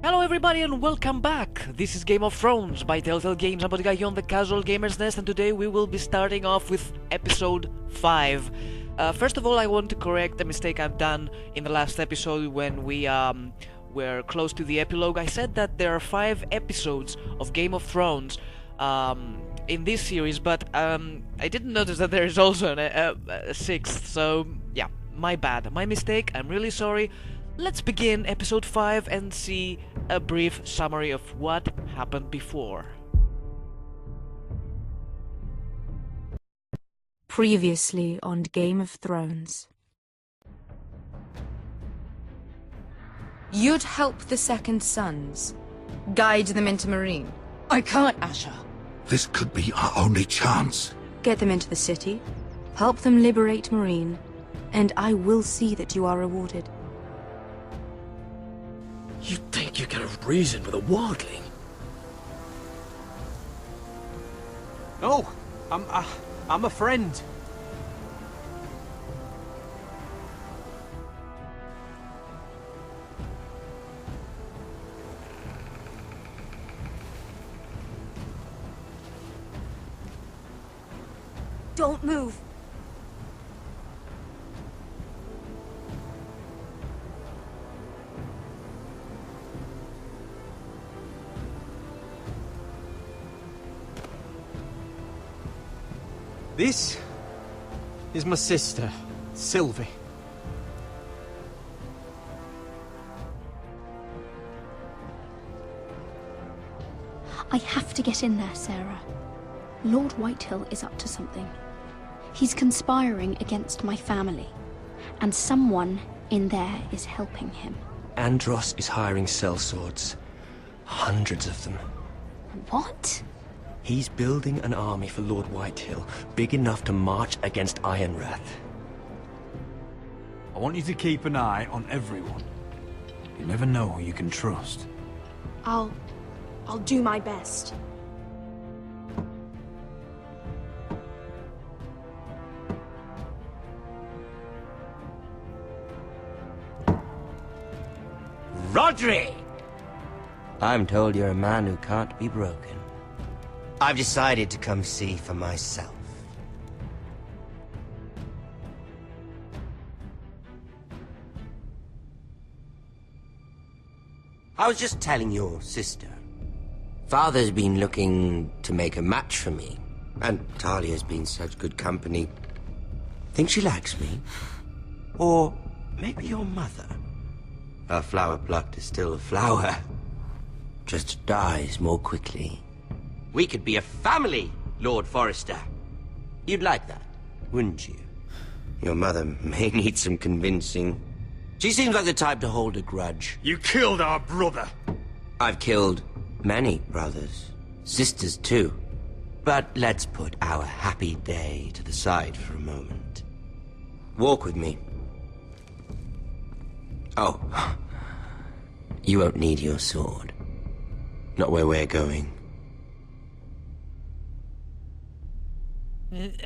Hello everybody and welcome back! This is Game of Thrones by Telltale Games. I'm Pontikaki on the Casual Gamer's Nest, and today we will be starting off with episode 5. First of all, I want to correct a mistake I've done in the last episode when we were close to the epilogue. I said that there are 5 episodes of Game of Thrones in this series, but I didn't notice that there is also a 6th, so yeah, my bad, my mistake, I'm really sorry. Let's begin episode 5 and see a brief summary of what happened before. Previously on Game of Thrones. You'd help the Second Sons, guide them into Marine. I can't, Asha. This could be our only chance. Get them into the city, help them liberate Marine, and I will see that you are rewarded. You think you can reason with a wildling? No, I'm a friend. Don't move. This is my sister, Sylvie. I have to get in there, Sarah. Lord Whitehill is up to something. He's conspiring against my family, and someone in there is helping him. Andros is hiring sellswords. Hundreds of them. What? He's building an army for Lord Whitehill, big enough to march against Ironrath. I want you to keep an eye on everyone. You never know who you can trust. I'll do my best. Rodri! I'm told you're a man who can't be broken. I've decided to come see for myself. I was just telling your sister. Father's been looking to make a match for me, and Talia's been such good company. Think she likes me? Or maybe your mother? A flower plucked is still a flower, just dies more quickly. We could be a family, Lord Forrester. You'd like that, wouldn't you? Your mother may need some convincing. She seems like the type to hold a grudge. You killed our brother! I've killed many brothers, sisters too. But let's put our happy day to the side for a moment. Walk with me. Oh, you won't need your sword. Not where we're going.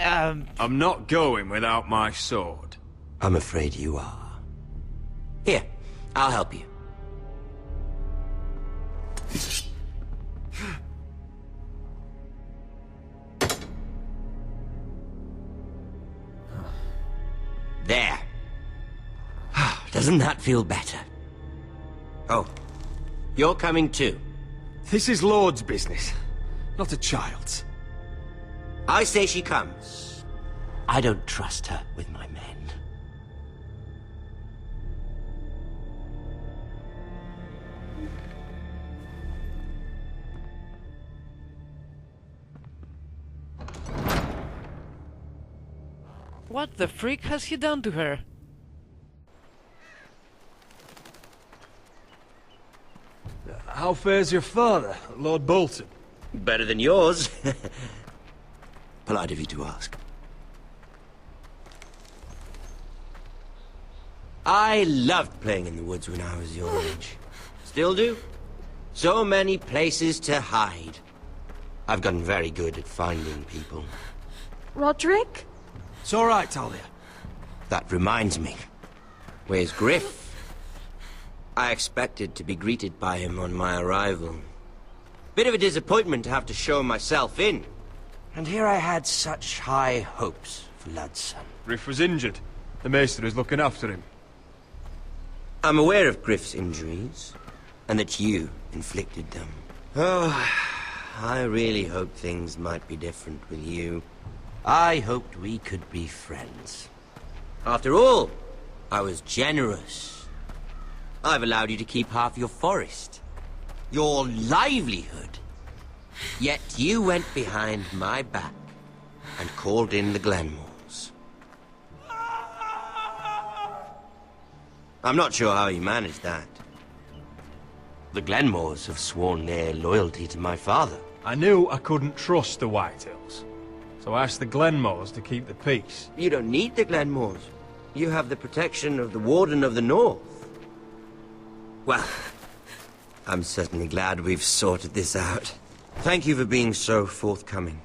I'm not going without my sword. I'm afraid you are. Here, I'll help you. There. Doesn't that feel better? Oh, you're coming too. This is Lord's business, not a child's. I say she comes. I don't trust her with my men. What the freak has he done to her? How fares your father, Lord Bolton? Better than yours. Polite of you to ask. I loved playing in the woods when I was your age. Still do. So many places to hide. I've gotten very good at finding people. Roderick? It's all right, Talia. That reminds me. Where's Griff? I expected to be greeted by him on my arrival. Bit of a disappointment to have to show myself in. And here I had such high hopes for Ludson. Griff was injured. The maester is looking after him. I'm aware of Griff's injuries, and that you inflicted them. Oh, I really hoped things might be different with you. I hoped we could be friends. After all, I was generous. I've allowed you to keep half your forest, your livelihood. Yet you went behind my back and called in the Glenmores. I'm not sure how you managed that. The Glenmores have sworn their loyalty to my father. I knew I couldn't trust the Whitehills, so I asked the Glenmores to keep the peace. You don't need the Glenmores. You have the protection of the Warden of the North. Well, I'm certainly glad we've sorted this out. Thank you for being so forthcoming.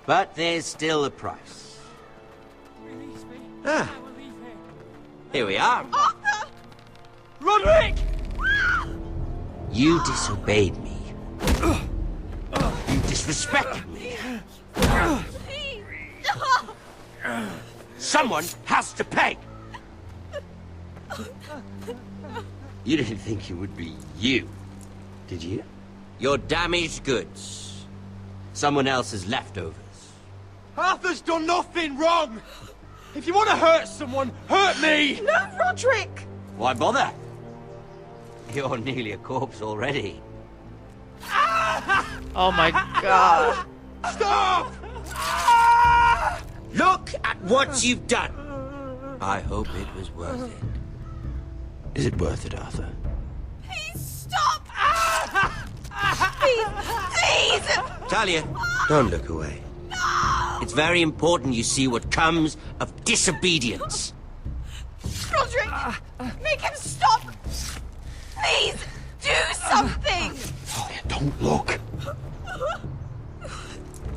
But there's still a price. Ah, here we are. Arthur! Roderick! You disobeyed me. You disrespected me. Someone has to pay! You didn't think it would be you, did you? Your damaged goods. Someone else's leftovers. Arthur's done nothing wrong! If you want to hurt someone, hurt me! No, Roderick! Why bother? You're nearly a corpse already. Oh my god. Stop! Look at what you've done! I hope it was worth it. Is it worth it, Arthur? Please stop! Please! Please! Talia, don't look away. It's very important you see what comes of disobedience. Roderick! Make him stop! Please! Do something! Talia, don't look.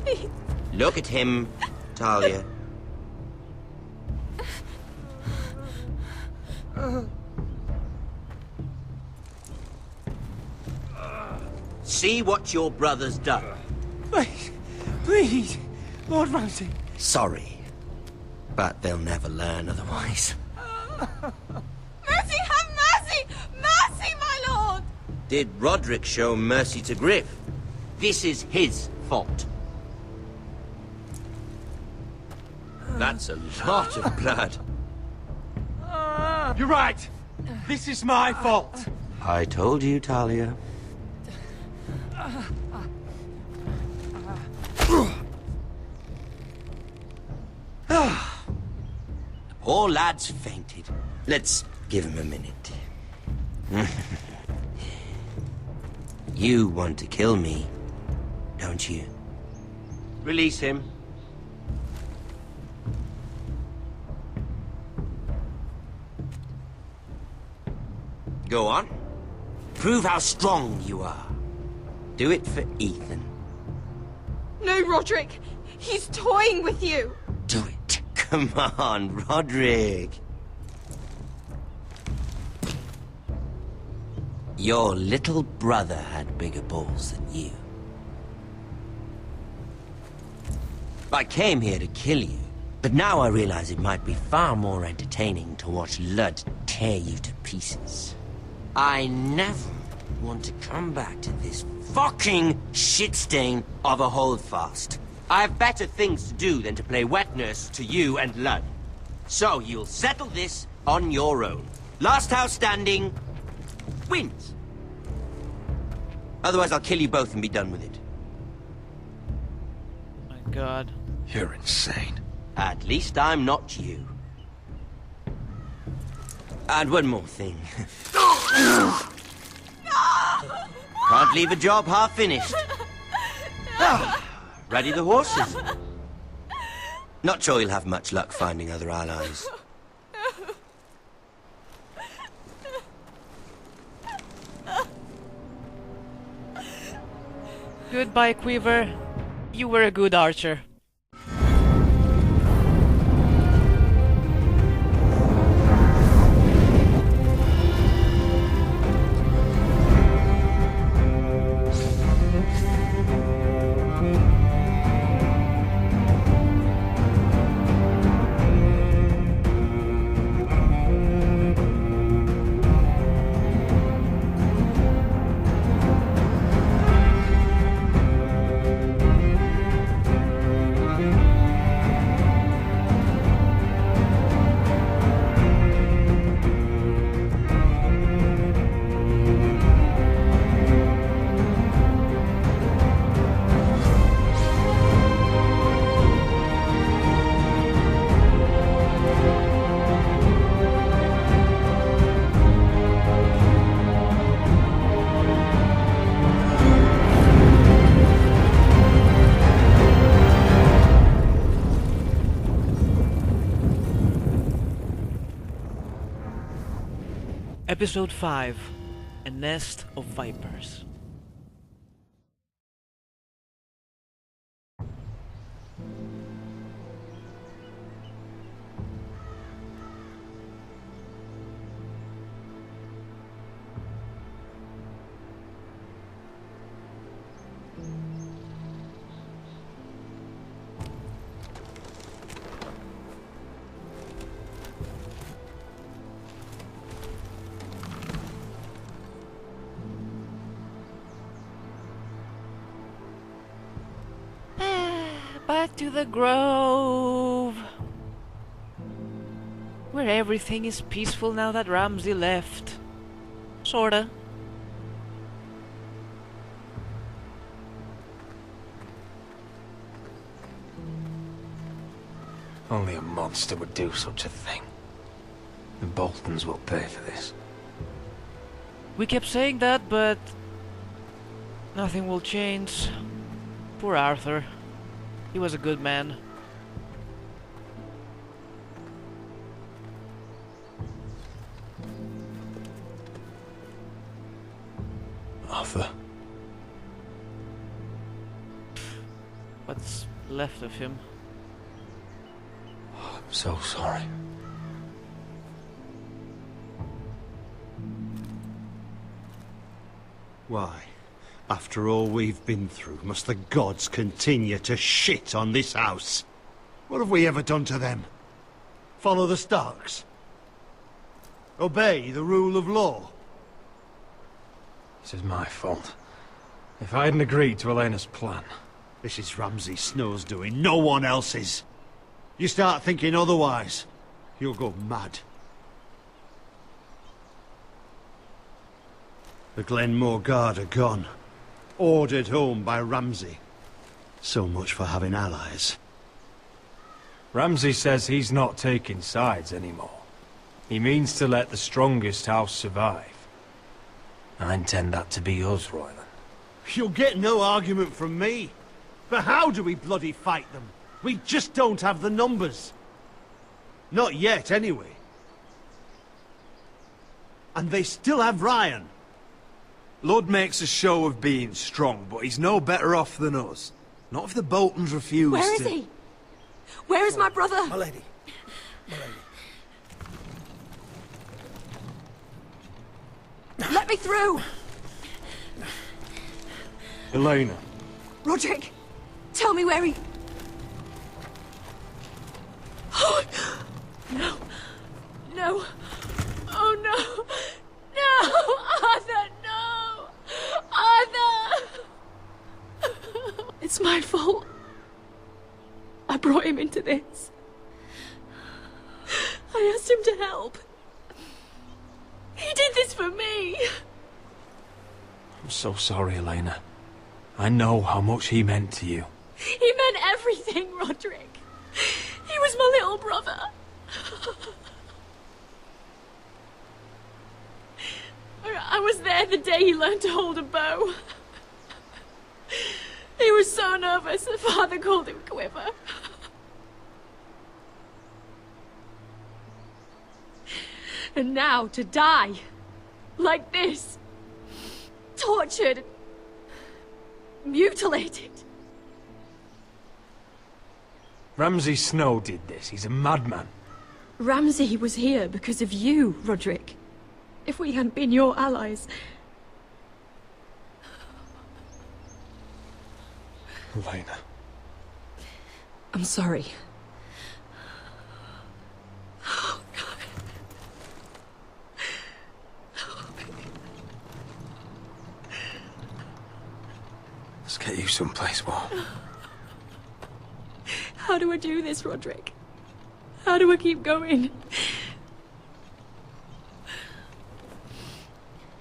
Please. Look at him, Talia. See what your brother's done. Please, please, Lord Ramsay. Sorry, but they'll never learn otherwise. Mercy, have mercy! Mercy, my lord! Did Roderick show mercy to Griff? This is his fault. That's a lot of blood. You're right. This is my fault. I told you, Talia. The poor lad's fainted. Let's give him a minute. You want to kill me, don't you? Release him. Go on. Prove how strong you are. Do it for Ethan. No, Roderick! He's toying with you! Do it. Come on, Roderick. Your little brother had bigger balls than you. I came here to kill you, but now I realize it might be far more entertaining to watch Lud tear you to pieces. I never want to come back to this fucking shit stain of a holdfast. I have better things to do than to play wet nurse to you and Lud. So you'll settle this on your own. Last house standing wins. Otherwise I'll kill you both and be done with it. My god. You're insane. At least I'm not you. And one more thing. Can't leave a job half finished. Ready the horses? Not sure you'll have much luck finding other allies. Goodbye, Quiver. You were a good archer. Episode 5, A Nest of Vipers. Back to the grove, where everything is peaceful now that Ramsay left. Sorta. Only a monster would do such a thing. The Boltons will pay for this. We kept saying that, but nothing will change. Poor Arthur. He was a good man. Arthur. What's left of him? I'm so sorry. Why, after all we've been through, must the gods continue to shit on this house? What have we ever done to them? Follow the Starks? Obey the rule of law? This is my fault. If I hadn't agreed to Elena's plan... This is Ramsay Snow's doing, no one else's. You start thinking otherwise, you'll go mad. The Glenmore Guard are gone. Ordered home by Ramsay. So much for having allies. Ramsay says he's not taking sides anymore. He means to let the strongest house survive. I intend that to be us, Royland. You'll get no argument from me. But how do we bloody fight them? We just don't have the numbers. Not yet, anyway. And they still have Ryan. Lud makes a show of being strong, but he's no better off than us. Not if the Boltons refuse to... Where is he? Where is my brother? My lady. My lady. Let me through! Elena. Roderick, tell me where he... Oh, no. No. Oh, no. No! Arthur, no! Arthur! It's my fault. I brought him into this. I asked him to help. He did this for me. I'm so sorry, Elena. I know how much he meant to you. He meant everything, Roderick. He was my little brother. I was there the day he learned to hold a bow. He was so nervous that Father called him Quiver. And now to die, like this, tortured, mutilated. Ramsay Snow did this. He's a madman. Ramsay was here because of you, Roderick. If we hadn't been your allies... Elena. I'm sorry. Oh, God. Let's get you someplace warm. How do I do this, Roderick? How do I keep going?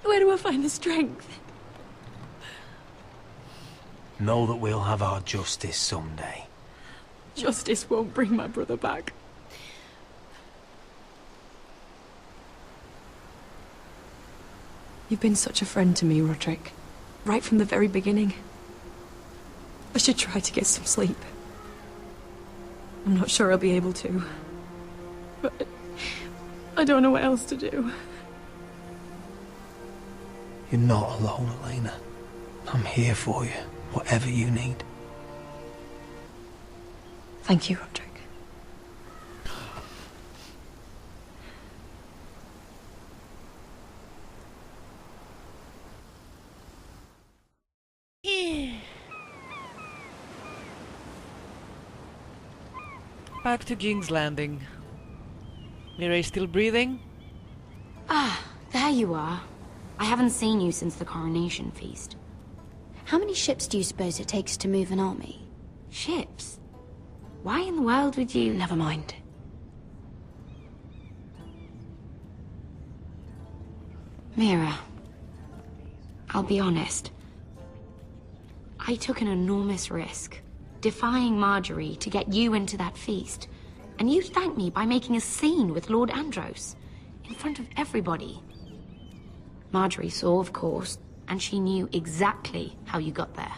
Where do I find the strength? Know that we'll have our justice someday. Justice won't bring my brother back. You've been such a friend to me, Roderick. Right from the very beginning. I should try to get some sleep. I'm not sure I'll be able to. But I don't know what else to do. You're not alone, Elena. I'm here for you, whatever you need. Thank you, Roderick. Back to King's Landing. Mira still breathing? Ah, there you are. I haven't seen you since the coronation feast. How many ships do you suppose it takes to move an army? Ships? Why in the world would you... Never mind. Mira, I'll be honest. I took an enormous risk, defying Marjorie to get you into that feast. And you thanked me by making a scene with Lord Andros, in front of everybody. Marjorie saw, of course, and she knew exactly how you got there.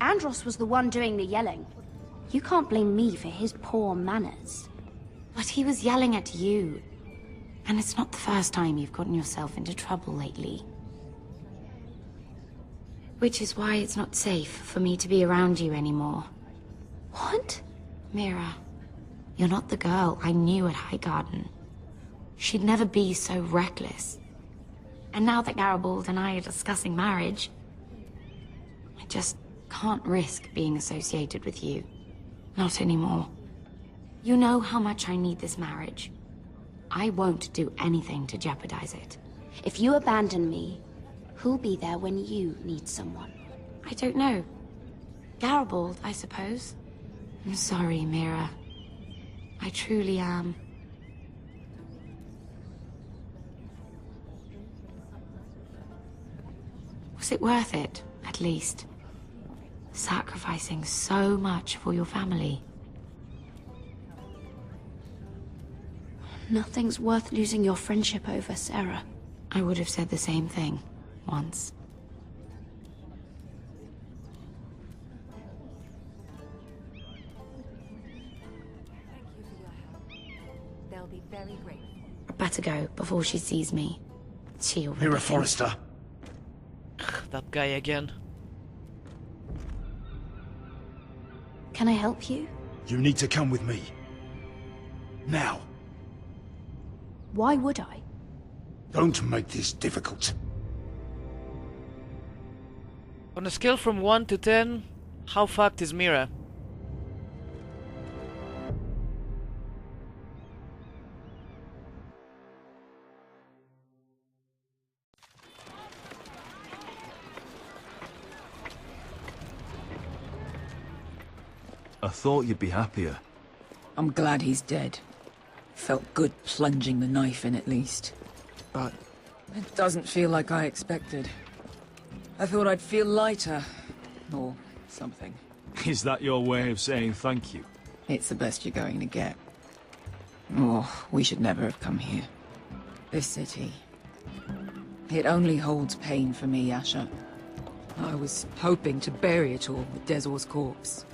Andros was the one doing the yelling. You can't blame me for his poor manners. But he was yelling at you. And it's not the first time you've gotten yourself into trouble lately. Which is why it's not safe for me to be around you anymore. What? Mira, you're not the girl I knew at Highgarden. She'd never be so reckless. And now that Garibald and I are discussing marriage, I just can't risk being associated with you. Not anymore. You know how much I need this marriage. I won't do anything to jeopardize it. If you abandon me, who'll be there when you need someone? I don't know. Garibald, I suppose. I'm sorry, Mira. I truly am. Was it worth it, at least? Sacrificing so much for your family? Nothing's worth losing your friendship over, Sarah. I would have said the same thing, once. They'll be very grateful. Better go before she sees me. She already Mira thinks- Forrester. That guy again. Can I help you? You need to come with me. Now. Why would I? Don't make this difficult. On a scale from 1 to 10, how fucked is Mira? I thought you'd be happier. I'm glad he's dead. Felt good plunging the knife in at least. But it doesn't feel like I expected. I thought I'd feel lighter. Or something. Is that your way of saying thank you? It's the best you're going to get. Oh, we should never have come here. This city. It only holds pain for me, Asher. I was hoping to bury it all with Dezor's corpse.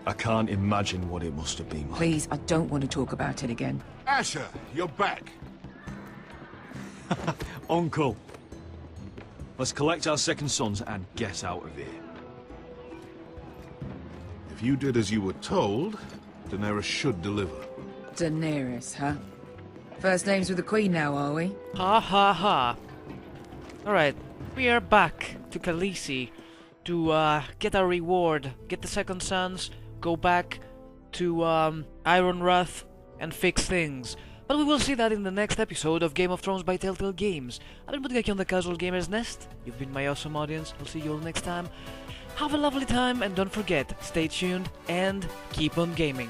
I can't imagine what it must have been like. Please, I don't want to talk about it again. Asher, you're back. Uncle. Let's collect our second sons and get out of here. If you did as you were told, Daenerys should deliver. Daenerys, huh? First names with the Queen now, are we? Ha ha ha. Alright, we are back to Khaleesi to get our reward, get the second sons, go back to Ironrath and fix things. But we will see that in the next episode of Game of Thrones by Telltale Games. I've been Pontikaki on the Casual Gamer's Nest. You've been my awesome audience. I'll see you all next time. Have a lovely time and don't forget, stay tuned and keep on gaming.